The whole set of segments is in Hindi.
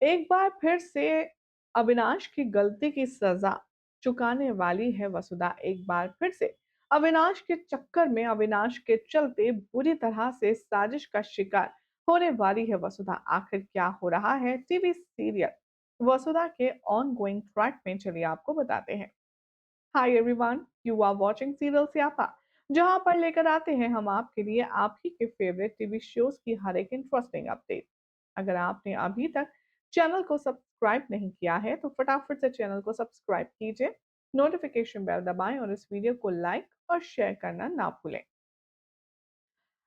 एक बार फिर से अविनाश की गलती की सजा चुकाने वाली है वसुधा। एक बार फिर से अविनाश के चक्कर में, अविनाश के चलते बुरी तरह से साजिश का शिकार होने वाली है वसुधा। आखिर क्या हो रहा है टीवी सीरियल वसुधा के ऑन गोइंग ट्रैक में, चलिए आपको बताते हैं। Hi everyone, you are watching serial Siyapa, जहां पर लेकर आते हैं हम आपके लिए आप ही के फेवरेट टीवी शोज की हर एक इंटरेस्टिंग अपडेट। अगर आपने अभी तक चैनल को सब्सक्राइब नहीं किया है तो फटाफट से चैनल को सब्सक्राइब कीजिए, नोटिफिकेशन बेल दबाएं और इस वीडियो को लाइक और शेयर करना ना भूलें।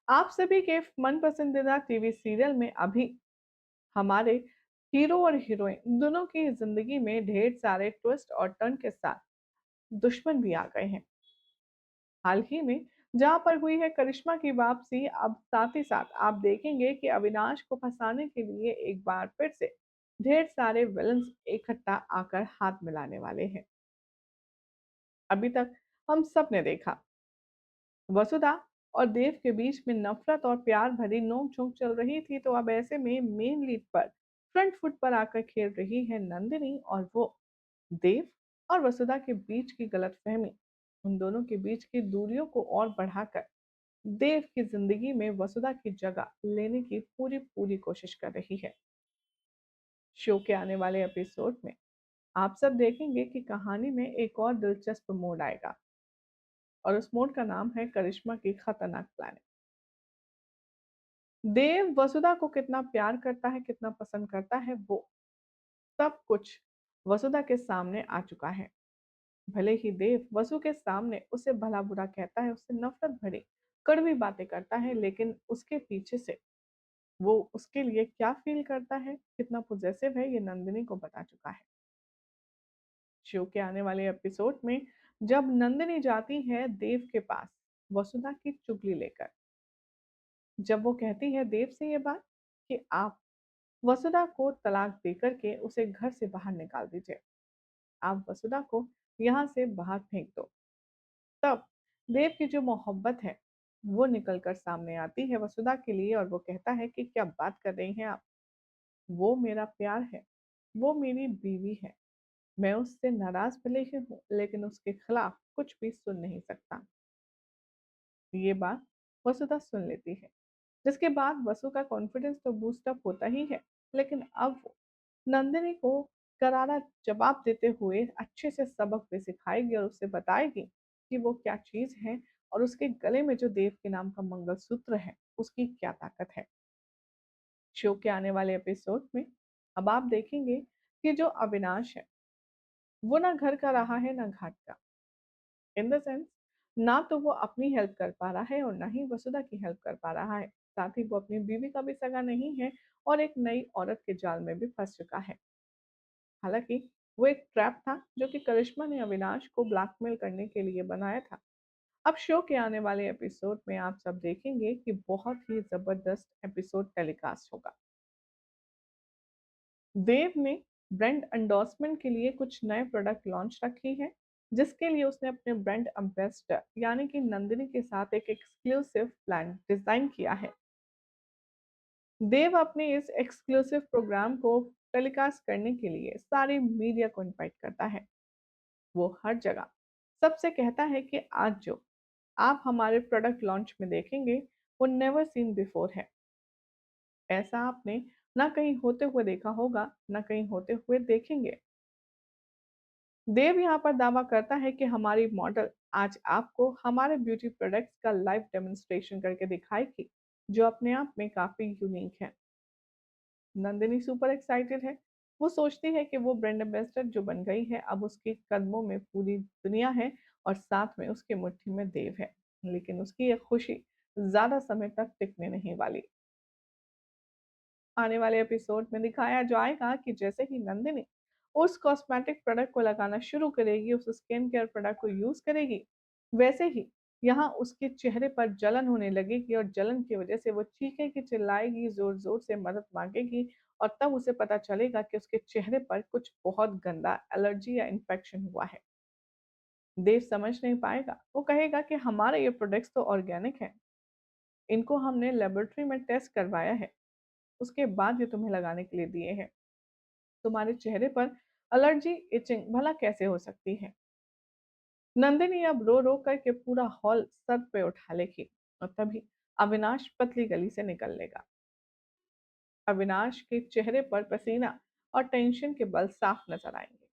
आप सभी के मन पसंदीदा टीवी सीरियल में अभी हमारे हीरो और हीरोइन दोनों की जिंदगी में ढेर सारे ट्विस्ट और टर्न के साथ दुश्मन भी आ गए हैं। हाल ही में जहां पर हुई है करिश्मा की वापसी, अब साथ ही साथ आप देखेंगे कि अविनाश को फंसाने के लिए एक बार फिर से ढेर सारे विलन्स इकट्ठा आकर हाथ मिलाने वाले हैं। अभी तक हम सब ने देखा वसुधा और देव के बीच में नफरत और प्यार भरी नोक-झोंक चल रही थी, तो अब ऐसे में मेन लीड पर फ्रंट फुट पर आकर खेल रही है नंदिनी, और वो देव और वसुधा के बीच की गलतफहमी, उन दोनों के बीच की दूरियों को और बढ़ाकर देव की जिंदगी में वसुधा की जगह लेने की पूरी पूरी कोशिश कर रही है। शो के आने वाले एपिसोड में आप सब देखेंगे कि कहानी में एक और दिलचस्प मोड़ आएगा, और उस मोड़ का नाम है करिश्मा की खतरनाक प्लानिंग। देव वसुधा को कितना प्यार करता है, कितना पसंद करता है, वो सब कुछ वसुधा के सामने आ चुका है। भले ही देव वसु के सामने उसे भला बुरा कहता है, उससे नफरत भरी कड़वी बातें करता है, लेकिन उसके पीछे से वो उसके लिए क्या फ़ील करता है, कितना पॉसेसिव है, ये नंदिनी को बता चुका है। शो के आने वाले एपिसोड में जब नंदिनी जाती है देव के पास वसुधा की चुगली लेकर, जब वो कहती है देव से ये बात कि आप वसुधा को तलाक देकर के उसे घर से बाहर निकाल दीजिए, आप वसुधा को यहाँ से बाहर फेंक दो। तब देव की जो मोहब्बत है वो निकल कर सामने आती है वसुधा के लिए, और वो कहता है कि क्या बात कर रही हैं आप, वो मेरा प्यार है, वो मेरी बीवी है। मैं उससे नाराज़ भले ही हूँ, लेकिन उसके खिलाफ कुछ भी सुन नहीं सकता। ये बात वसुधा सुन लेती है, जिसके बाद वसु का कॉन्फिडेंस तो बूस्ट अप होता ही है, लेकिन अब वो नंदिनी को करारा जवाब देते हुए अच्छे से सबक भी सिखाएगी और उसे बताएगी कि वो क्या चीज़ है, और उसके गले में जो देव के नाम का मंगलसूत्र है, उसकी क्या ताकत है। शो के आने वाले एपिसोड में अब आप देखेंगे कि जो अविनाश है वो ना घर का रहा है ना घाट का। इन द सेंस, ना तो वो अपनी हेल्प कर पा रहा है और ना ही वसुधा की हेल्प कर पा रहा है। साथ ही वो अपनी बीवी का भी सगा नहीं है और एक नई औरत के जाल में भी फंस चुका है। हालांकि वो एक ट्रैप था जो कि करिश्मा ने अविनाश को ब्लैकमेल करने के लिए बनाया था। अब शो के आने वाले एपिसोड में आप सब देखेंगे कि बहुत ही जबरदस्त एपिसोड टेलीकास्ट होगा। देव ने ब्रांड एंडोर्समेंट के लिए कुछ नए प्रोडक्ट लॉन्च रखी है, जिसके लिए उसने अपने ब्रांड एम्बेसडर यानी कि नंदिनी के साथ एक एक्सक्लूसिव प्लान डिजाइन किया है। देव अपने इस एक्सक्लूसिव प्रोग्राम को टेलीकास्ट करने के लिए सारी मीडिया को इनवाइट करता है। वो हर जगह सबसे कहता है कि आज जो आप हमारे प्रोडक्ट लॉन्च में देखेंगे वो नेवर सीन बिफोर है। ऐसा आपने ना कहीं होते हुए देखा होगा, ना कहीं होते हुए देखेंगे। देव यहाँ पर दावा करता है कि हमारी मॉडल आज आपको हमारे ब्यूटी प्रोडक्ट्स का लाइव डेमोन्स्ट्रेशन करके दिखाएगी, जो अपने आप में काफी यूनिक है। नंदिनी सुपर एक्साइटेड है। वो सोचती है कि वो ब्रांड एम्बेसडर जो बन गई है, अब उसके कदमों में पूरी दुनिया है और साथ में उसकी मुट्ठी में देव है। लेकिन उसकी ये खुशी ज्यादा समय तक टिकने नहीं वाली। आने वाले एपिसोड में दिखाया जाएगा कि जैसे ही नंदिनी उस कॉस्मेटिक प्रोडक्ट को लगाना शुरू करेगी, उस स्किन केयर प्रोडक्ट को यूज करेगी, वैसे ही यहाँ उसके चेहरे पर जलन होने लगेगी, और जलन की वजह से वो चीखेगी, चिल्लाएगी, जोर जोर से मदद मांगेगी, और तब उसे पता चलेगा कि उसके चेहरे पर कुछ बहुत गंदा एलर्जी या इन्फेक्शन हुआ है। देव समझ नहीं पाएगा, वो कहेगा कि हमारे ये प्रोडक्ट्स तो ऑर्गेनिक हैं, इनको हमने लेबोरेटरी में टेस्ट करवाया है, उसके बाद ये तुम्हें लगाने के लिए दिए हैं। तुम्हारे चेहरे पर एलर्जी इचिंग भला कैसे हो सकती है? नंदिनी अब रो रो करके पूरा हॉल सर पे उठा लेगी और तभी अविनाश पतली गली से निकल लेगा। अविनाश के चेहरे पर पसीना और टेंशन के बल साफ नजर आएंगे।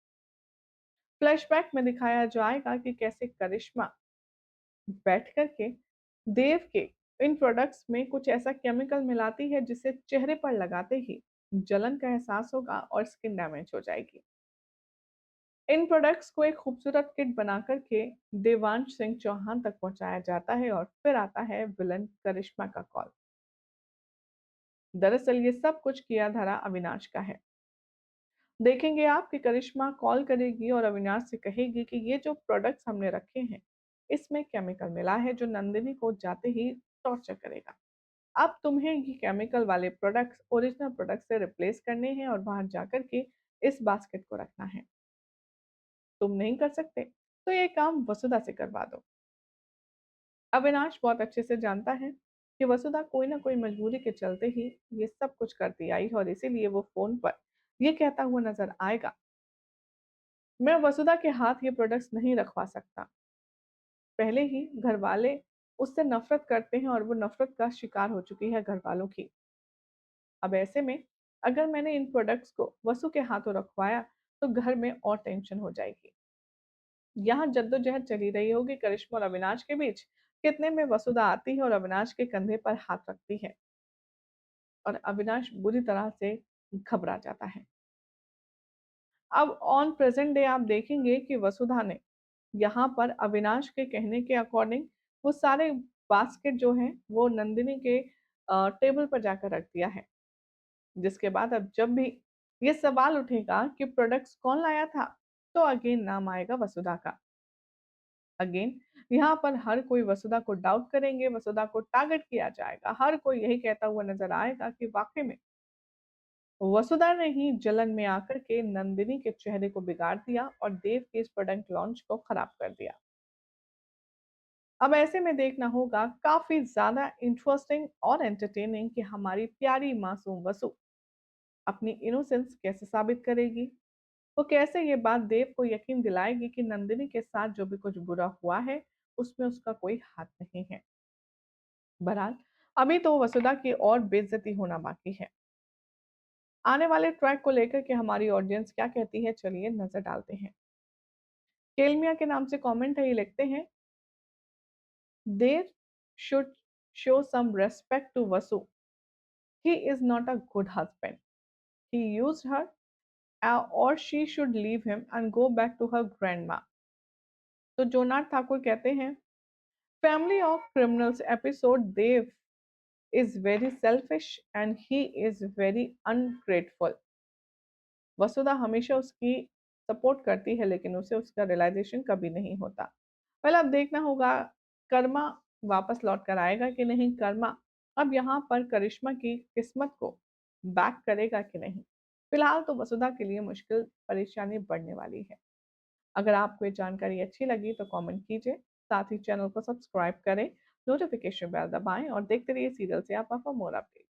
फ्लैशबैक में दिखाया जाएगा कि कैसे करिश्मा बैठ करके देव के इन प्रोडक्ट्स में कुछ ऐसा केमिकल मिलाती है जिसे चेहरे पर लगाते ही जलन का एहसास होगा और स्किन डैमेज हो जाएगी। इन प्रोडक्ट्स को एक खूबसूरत किट बना करके देवांश सिंह चौहान तक पहुंचाया जाता है और फिर आता है विलन करिश्मा का कॉल। दरअसल ये सब कुछ किया धरा अविनाश का है। देखेंगे आप कि करिश्मा कॉल करेगी और अविनाश से कहेगी कि ये जो प्रोडक्ट्स हमने रखे हैं इसमें केमिकल मिला है जो नंदिनी को जाते ही टॉर्चर करेगा। अब तुम्हें ये केमिकल वाले प्रोडक्ट्स ओरिजिनल प्रोडक्ट से रिप्लेस करने हैं और बाहर जाकर के इस बास्केट को रखना है। तुम नहीं कर सकते तो ये काम वसुधा से करवा दो। अविनाश बहुत अच्छे से जानता है कि वसुधा कोई ना कोई मजबूरी के चलते ही ये सब कुछ करती आई है और इसीलिए वो फोन पर ये कहता हुआ नजर आएगा, मैं वसुधा के हाथ ये प्रोडक्ट्स नहीं रखवा सकता। पहले ही घर वाले उससे नफरत करते हैं और वो नफरत का शिकार हो चुकी है घर वालों की। अब ऐसे में अगर मैंने इन प्रोडक्ट्स को वसु के हाथों रखवाया तो घर में और टेंशन हो जाएगी। यहाँ जद्दोजहद चली रही होगी करिश्मा और अविनाश के बीच। कितने में वसुधा आती है और अविनाश के कंधे पर हाथ रखती है और अविनाश बुरी तरह से घबरा जाता है। अब ऑन प्रेजेंट डे आप देखेंगे कि वसुधा ने यहाँ पर अविनाश के कहने के अकॉर्डिंग वो सारे बास्केट जो हैं वो नंदिनी के टेबल पर जाकर रख दिया है। जिसके बाद अब जब भी ये सवाल उठेगा कि प्रोडक्ट्स कौन लाया था तो अगेन नाम आएगा वसुधा का। अगेन यहाँ पर हर कोई वसुधा को डाउट करेंगे, वसुधा को टारगेट किया जाएगा, हर कोई यही कहता हुआ नजर आएगा कि वाकई में वसुधा ने ही जलन में आकर के नंदिनी के चेहरे को बिगाड़ दिया और देव के इस प्रोडक्ट लॉन्च को खराब कर दिया। अब ऐसे में देखना होगा काफी ज्यादा इंटरेस्टिंग और एंटरटेनिंग कि हमारी प्यारी मासूम वसु अपनी इनोसेंस कैसे साबित करेगी। वो कैसे ये बात देव को यकीन दिलाएगी कि नंदिनी के साथ जो भी कुछ बुरा हुआ है उसमें उसका कोई हाथ नहीं है। बहरहाल अभी तो वसुधा की और बेइज्जती होना बाकी है। आने वाले ट्रैक को लेकर के हमारी ऑडियंस क्या कहती है, चलिए नजर डालते हैं। केलमिया के नाम से कमेंट है, ये लिखते हैं, Dev should show some respect to Vasu, he is not a good husband, he used her or she should leave him and go back to her grandma। तो जोनाथ ठाकुर कहते हैं, family of criminals episode Dev is very selfish and he is very ungrateful। Vasudha हमेशा उसकी सपोर्ट करती है लेकिन उसे उसका रियलाइजेशन कभी नहीं होता। पहले अब देखना होगा कर्मा वापस लौट कर आएगा कि नहीं, कर्मा अब यहाँ पर करिश्मा की किस्मत को बैक करेगा कि नहीं। फिलहाल तो वसुधा के लिए मुश्किल परेशानी बढ़ने वाली है। अगर आपको ये जानकारी अच्छी लगी तो कमेंट कीजिए, साथ ही चैनल को सब्सक्राइब करें, नोटिफिकेशन बेल दबाएं और देखते रहिए सीरियल से आप फॉर मोर अपडेट।